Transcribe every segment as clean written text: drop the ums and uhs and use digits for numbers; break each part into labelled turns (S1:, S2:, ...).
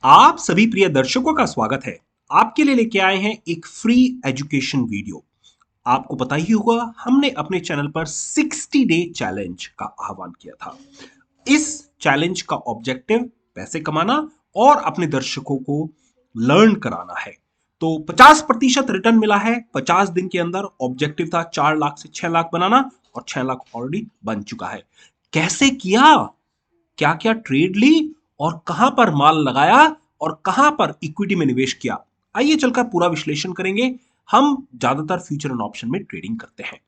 S1: आप सभी प्रिय दर्शकों का स्वागत है। आपके लिए लेके आए हैं एक फ्री एजुकेशन वीडियो। आपको पता ही होगा हमने अपने चैनल पर 60 डे चैलेंज का आह्वान किया था। इस चैलेंज का ऑब्जेक्टिव पैसे कमाना और अपने दर्शकों को लर्न कराना है। तो 50% रिटर्न मिला है 50 दिन के अंदर। ऑब्जेक्टिव था 4 लाख से 6 लाख बनाना और 6 लाख ऑलरेडी बन चुका है। कैसे किया, क्या क्या ट्रेड ली और कहां पर माल लगाया और कहां पर इक्विटी में निवेश किया, आइए चलकर पूरा विश्लेषण करेंगे। हम ज्यादातर फ्यूचर एंड ऑप्शन में ट्रेडिंग करते हैं।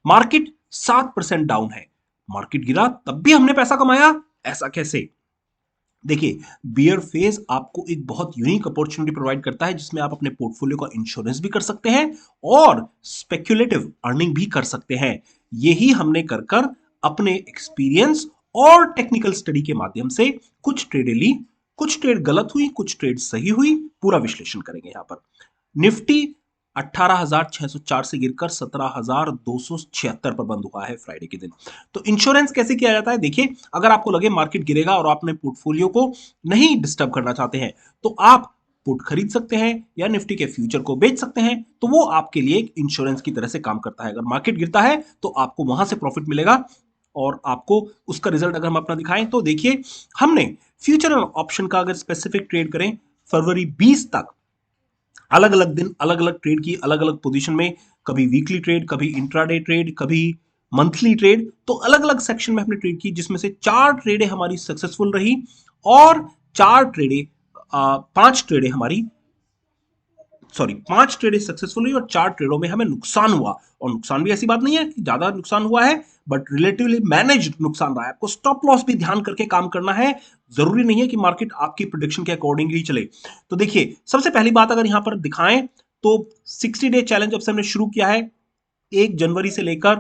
S1: मार्केट 7% डाउन है, मार्केट गिरा तब भी हमने पैसा कमाया, ऐसा कैसे? देखिए, बियर फेज आपको एक बहुत यूनिक अपॉर्चुनिटी प्रोवाइड करता है जिसमें आप अपने पोर्टफोलियो का इंश्योरेंस भी कर सकते हैं और स्पेक्युलेटिव अर्निंग भी कर सकते हैं। यही हमने कर कर अपने एक्सपीरियंस और टेक्निकल स्टडी के माध्यम से कुछ ट्रेडें ली, कुछ ट्रेड गलत हुई, कुछ ट्रेड सही हुई, पूरा विश्लेषण करेंगे यहां पर। निफ्टी 18,604 से गिरकर 17,276 पर बंद हुआ है फ्राइडे के दिन। तो इंश्योरेंस कैसे किया जाता है? देखिए, अगर आपको लगे मार्केट गिरेगा और आप अपने पोर्टफोलियो को नहीं डिस्टर्ब करना चाहते हैं तो आप पुट खरीद सकते हैं या निफ्टी के फ्यूचर को बेच सकते हैं। तो वो आपके लिए एक इंश्योरेंस की तरह से काम करता है। अगर मार्केट गिरता है तो आपको वहां से प्रॉफिट मिलेगा और आपको उसका रिजल्ट अगर हम अपना दिखाएं तो देखिए, हमने फ्यूचर ऑप्शन का अगर स्पेसिफिक ट्रेड करें फरवरी 20 तक, अलग अलग दिन अलग अलग ट्रेड की, अलग अलग पोजीशन में, कभी वीकली ट्रेड, कभी इंट्राडे ट्रेड, कभी मंथली ट्रेड, तो अलग अलग सेक्शन में हमने ट्रेड की जिसमें से 4 ट्रेडें हमारी सक्सेसफुल रही और 5 ट्रेडें हमारी, सॉरी, 5 ट्रेडें सक्सेसफुल हुई और 4 ट्रेडों में हमें नुकसान हुआ। और नुकसान भी ऐसी बात नहीं है कि ज्यादा नुकसान हुआ है, बट रिलेटिवली मैनेज्ड नुकसान रहा है। आपको स्टॉप लॉस भी ध्यान करके काम करना है। जरूरी नहीं है कि मार्केट आपकी प्रोडिक्शन के अकॉर्डिंगली चले। तो देखिए, सबसे पहली बात अगर यहां पर दिखाएं तो 60 डे चैलेंज जब से हमने शुरू किया है 1 जनवरी से लेकर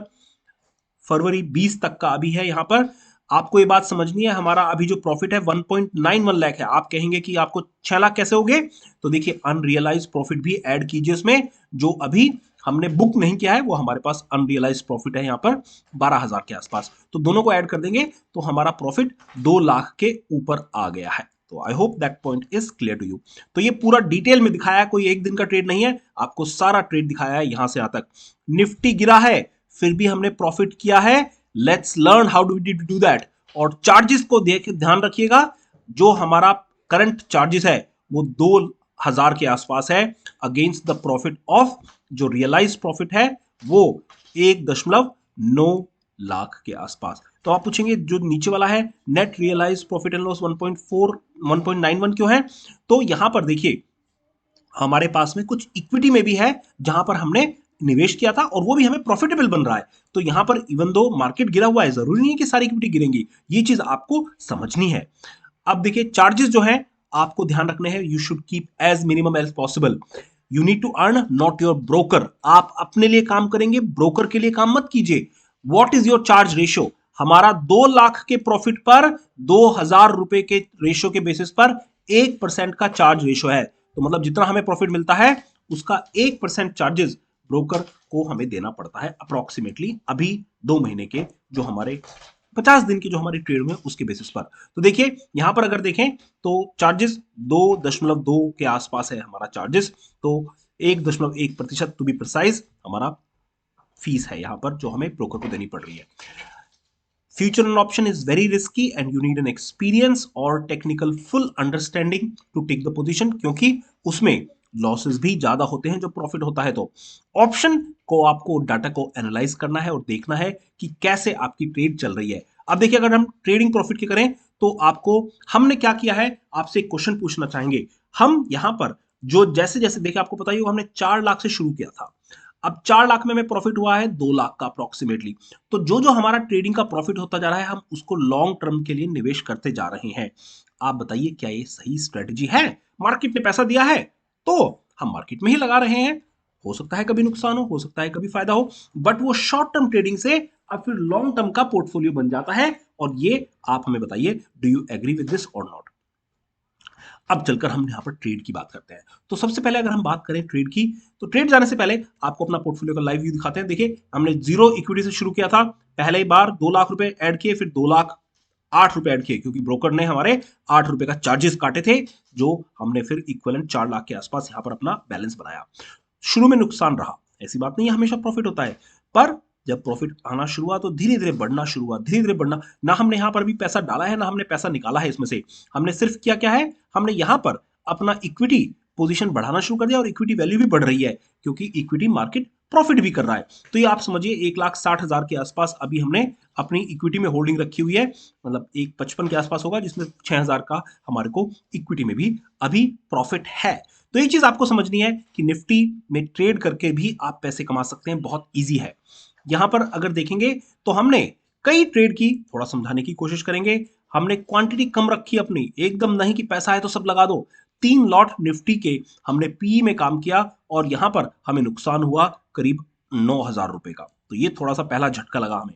S1: फरवरी 20 तक का अभी है। यहां पर आपको ये बात समझनी है, हमारा अभी जो प्रॉफिट है 1.91 लाख है। आप कहेंगे कि आपको 6 लाख कैसे हो गए? तो देखिए, अनरियलाइज प्रॉफिट भी ऐड कीजिए उसमें, जो अभी हमने बुक नहीं किया है वो हमारे पास अनरियलाइज प्रॉफिट है यहां पर 12,000 के आसपास। तो दोनों को ऐड कर देंगे तो हमारा प्रॉफिट 2 लाख के ऊपर आ गया है। तो I hope that point is clear to you. तो ये पूरा डिटेल में दिखाया है, कोई एक दिन का ट्रेड नहीं है, आपको सारा ट्रेड दिखाया है यहां से यहां तक। निफ्टी गिरा है फिर भी हमने प्रॉफिट किया है। Let's learn how do we do that. और चार्जेस को देख ध्यान रखिएगा, जो हमारा करंट चार्जेस है वो 2,000 के आसपास है अगेंस्ट द प्रॉफिट ऑफ, जो रियलाइज प्रॉफिट है वो 1.9 लाख के आसपास। तो आप पूछेंगे जो नीचे वाला है net realise profit and loss 1.91 क्यों है? तो यहां पर देखिए, हमारे पास में कुछ इक्विटी में भी है जहां पर हमने निवेश किया था और वो भी हमें प्रॉफिटेबल बन रहा है। तो यहां पर इवन दो मार्केट गिरा हुआ है, जरूरी नहीं है कि सारी इक्विटी गिरेंगी, ये चीज आपको समझनी है। अब देखिए, चार्जेस जो है आपको ध्यान रखने हैं, you should keep as minimum as possible. You need to earn, not your broker. आप अपने लिए काम करेंगे, ब्रोकर के लिए काम मत कीजिए। What is your charge ratio? हमारा 2 लाख के प्रॉफिट पर 2,000 रुपए के रेशियो के बेसिस पर 1% का चार्ज रेशियो है। तो मतलब जितना हमें प्रॉफिट मिलता है उसका 1% चार्जेस ब्रोकर को हमें देना पड़ता है अप्रोक्सीमेटली, अभी 2 महीने के जो हमारे 50 दिन की जो हमारी ट्रेड में उसके बेसिस पर। तो देखिए, यहां पर अगर देखें तो चार्जेस 2.2 के आसपास है हमारा चार्जेस। तो 1.1% टू बी प्रिसाइज हमारा फीस है यहां पर जो हमें ब्रोकर को देनी पड़ रही है। Future and option is very risky and you need an experience or technical full understanding to take the position, क्योंकि उसमें लॉसेस भी ज्यादा होते हैं जो प्रॉफिट होता है। तो ऑप्शन को आपको डाटा को एनालाइज करना है और देखना है कि कैसे आपकी ट्रेड चल रही है। अब देखिए, अगर हम ट्रेडिंग प्रॉफिट की करें तो आपको हमने क्या किया है, आपसे एक क्वेश्चन पूछना चाहेंगे। हम यहां पर जो जैसे जैसे देखिए, आपको पता ही होगा हमने 4 लाख से शुरू किया था, अब 4 लाख में हमें प्रॉफिट हुआ है 2 लाख का अप्रोक्सीमेटली। तो जो जो हमारा ट्रेडिंग का प्रॉफिट होता जा रहा है हम उसको लॉन्ग टर्म के लिए निवेश करते जा रहे हैं। आप बताइए, क्या ये सही स्ट्रेटजी है? मार्केट ने पैसा दिया है तो हम मार्केट में ही लगा रहे हैं। हो सकता है कभी नुकसान हो सकता है कभी फायदा हो, बट वो शॉर्ट टर्म ट्रेडिंग से अब फिर लॉन्ग टर्म का पोर्टफोलियो बन जाता है। और ये आप हमें बताइए, do you agree with this और नॉट? अब चलकर हम यहाँ पर ट्रेड की बात करते हैं। तो सबसे पहले अगर हम बात करें ट्रेड की, तो ट्रेड जाने से पहले आपको अपना पोर्टफोलियो का लाइव व्यू दिखाते हैं। देखिए, हमने जीरो इक्विटी से शुरू किया था, पहले ही बार 2 लाख रुपए ऐड किए, फिर 2 लाख 8 रुपए ऐड किए, क्योंकि ब्रोकर ने हमारे 8 रुपए का चार्जेस काटे थे, जो हमने फिर इक्विवेलेंट 4 लाख के आसपास यहां पर अपना बैलेंस बनाया। शुरू में नुकसान रहा, ऐसी बात नहीं है हमेशा प्रॉफिट होता है, पर जब प्रॉफिट आना शुरू हुआ तो धीरे धीरे बढ़ना शुरू हुआ, धीरे धीरे बढ़ना। ना हमने यहां पर भी पैसा डाला है, ना हमने पैसा निकाला है इसमें से। हमने सिर्फ किया क्या है, हमने यहां पर अपना इक्विटी पोजीशन बढ़ाना शुरू कर दिया, और इक्विटी वैल्यू भी बढ़ रही है, क्योंकि इक्विटी मार्केट प्रॉफिट भी कर रहा है। तो ये आप समझिए 1,60,000 के आसपास अभी हमने अपनी इक्विटी में होल्डिंग रखी हुई है, मतलब 1,55 के आसपास होगा, जिसमें 6,000 का हमारे को इक्विटी में भी अभी प्रॉफिट है। तो ये चीज आपको समझनी है कि निफ्टी में ट्रेड करके भी आप पैसे कमा सकते हैं, बहुत ईजी है। यहां पर अगर देखेंगे तो हमने कई ट्रेड की, थोड़ा समझाने की कोशिश करेंगे। हमने क्वांटिटी कम रखी अपनी, एकदम नहीं कि पैसा है तो सब लगा दो। 3 लॉट निफ्टी के हमने पी में काम किया, और यहां पर हमें नुकसान हुआ करीब 9,000 रुपए का। तो ये थोड़ा सा पहला झटका लगा हमें।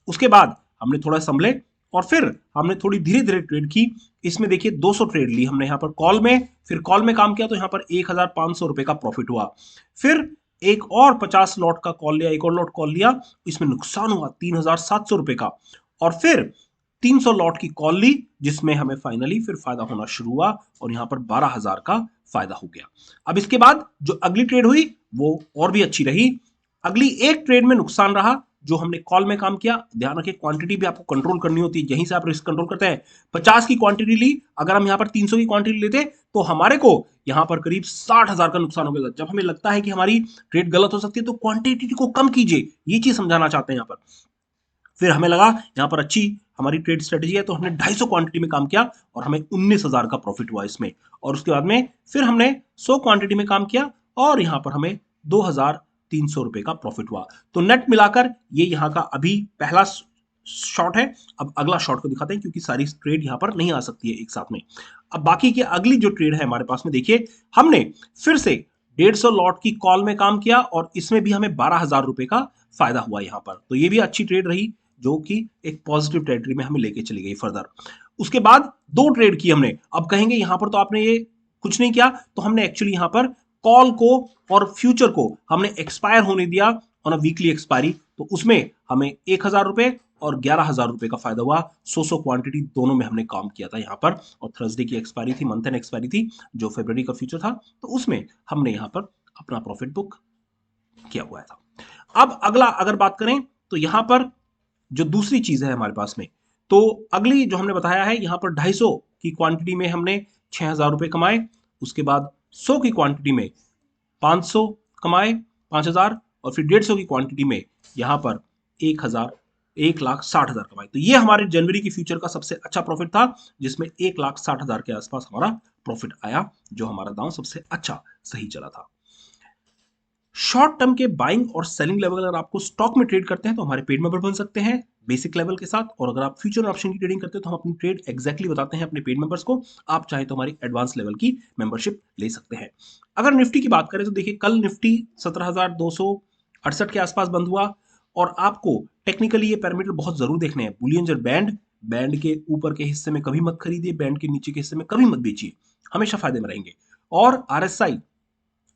S1: उसके बाद हमने थोड़ा संभले, और फिर हमने थोड़ी धीरे धीरे ट्रेड की। इसमें देखिए 200 ट्रेड ली हमने यहाँ पर कॉल में, फिर कॉल में काम किया तो यहाँ पर 1,500 रुपए का प्रॉफिट हुआ। फिर एक और 50 लॉट का कॉल लिया, एक और लॉट कॉल लिया, इसमें नुकसान हुआ 3,700 रुपए का। और फिर 300 लॉट की कॉल ली, जिसमें हमें फाइनली फिर फायदा होना शुरू हुआ, और यहां पर 12,000 का फायदा हो गया। अब इसके बाद जो अगली ट्रेड हुई वो और भी अच्छी रही। अगली एक ट्रेड में नुकसान रहा, जो हमने कॉल में काम किया। ध्यान रखिए क्वांटिटी भी आपको कंट्रोल करनी होती है, यहीं से आप रिस्क कंट्रोल करते हैं। 50 की क्वांटिटी ली, अगर हम यहां पर 300 की क्वांटिटी लेते तो हमारे को यहां पर करीब 60,000 का नुकसान हो गया। जब हमें लगता है कि हमारी ट्रेड गलत हो सकती है तो क्वांटिटी को कम कीजिए, ये चीज समझाना चाहते हैं यहां पर। फिर हमें लगा यहां पर अच्छी हमारी ट्रेड स्ट्रेटेजी है, तो हमने 250 क्वांटिटी में काम किया, और हमें 19,000 का प्रॉफिट हुआ इसमें। और उसके बाद में फिर हमने 100 क्वांटिटी में काम किया, और यहां पर हमें 2,300 रुपए का प्रॉफिट हुआ। तो नेट मिलाकर ये यहां का अभी पहला शॉट है। अब अगला शॉट को दिखाते हैं, क्योंकि सारी ट्रेड यहां पर नहीं आ सकती है एक साथ में। अब बाकी की अगली जो ट्रेड है हमारे पास में, देखिए हमने फिर से 150 लॉट की कॉल में काम किया, और इसमें भी हमें 12,000 रुपए का फायदा हुआ यहां पर। तो ये भी अच्छी ट्रेड रही, जो कि एक पॉजिटिव टेरिटरी में हमें लेके चली गई फर्दर। उसके बाद 2 ट्रेड की हमने। अब कहेंगे यहां पर तो आपने ये कुछ नहीं किया, तो हमने एक्चुअली यहां पर कॉल को और फ्यूचर को हमने एक्सपायर होने दिया ऑन अ वीकली एक्सपायरी। तो उसमें हमें 1,000 रुपए और 11,000 रुपए का फायदा हुआ। 100 क्वांटिटी दोनों में हमने काम किया था यहाँ पर, और थर्सडे की एक्सपायरी थी, मंथ एंड एक्सपायरी थी, जो फरवरी का फ्यूचर था, तो उसमें हमने यहाँ पर अपना प्रॉफिट बुक किया हुआ था। अब अगला अगर बात करें तो यहां पर जो दूसरी चीज है हमारे पास में, तो अगली जो हमने बताया है, यहां पर 250 की क्वांटिटी में हमने 6,000 रुपए कमाए। उसके बाद 100 की क्वांटिटी में 500 कमाए, 5,000। और फिर 150 की क्वांटिटी में यहां पर 1,60,000 कमाए। तो ये हमारे जनवरी की फ्यूचर का सबसे अच्छा प्रॉफिट था, जिसमें 1,60,000 के आसपास हमारा प्रॉफिट आया, जो हमारा दांव सबसे अच्छा सही चला था। शॉर्ट टर्म के बाइंग और सेलिंग लेवल अगर आपको स्टॉक में ट्रेड करते हैं तो हमारे पेड मेंबर बन सकते हैं बेसिक लेवल के साथ। और अगर आप फ्यूचर ऑप्शन की ट्रेडिंग करते हैं तो हम अपनी ट्रेड एग्जैक्टली बताते हैं अपने पेड मेंबर्स को। आप चाहे तो हमारी एडवांस लेवल की मेंबरशिप ले सकते हैं। अगर निफ्टी की बात करें तो देखिए कल निफ्टी 17,268 के आसपास बंद हुआ, और आपको टेक्निकली ये पैरामीटर बहुत जरूर देखने हैं। बुलियन बैंड, बैंड के ऊपर के हिस्से में कभी मत खरीदिए, बैंड के नीचे के हिस्से में कभी मत बेचिए, हमेशा फायदे में रहेंगे। और आरएसआई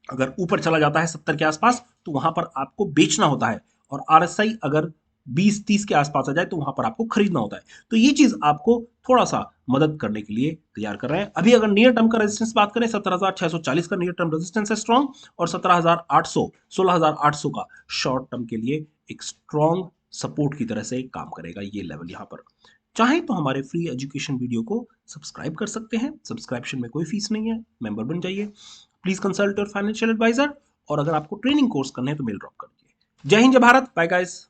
S1: अगर ऊपर चला जाता है 70 के आसपास तो वहां पर आपको बेचना होता है, और आरएसआई अगर 20-30 के आसपास आ जाए तो वहां पर आपको खरीदना होता है। तो ये चीज आपको थोड़ा सा मदद करने के लिए तैयार कर रहे हैं। अभी अगर नियर टर्म का रेजिस्टेंस बात करें, 17,640 का नियर टर्म रेजिस्टेंस है स्ट्रॉन्ग, और 17,800 16,800 का शॉर्ट टर्म के लिए एक स्ट्रॉन्ग सपोर्ट की तरह से काम करेगा ये लेवल यहां पर। चाहे तो हमारे फ्री एजुकेशन वीडियो को सब्सक्राइब कर सकते हैं, सब्सक्रिप्शन में कोई फीस नहीं है, मेंबर बन जाइए। Please consult your financial advisor, और अगर आपको ट्रेनिंग कोर्स करने हैं तो मेल ड्रॉप कर दीजिए। जय हिंद, जय भारत, बाय गाइस।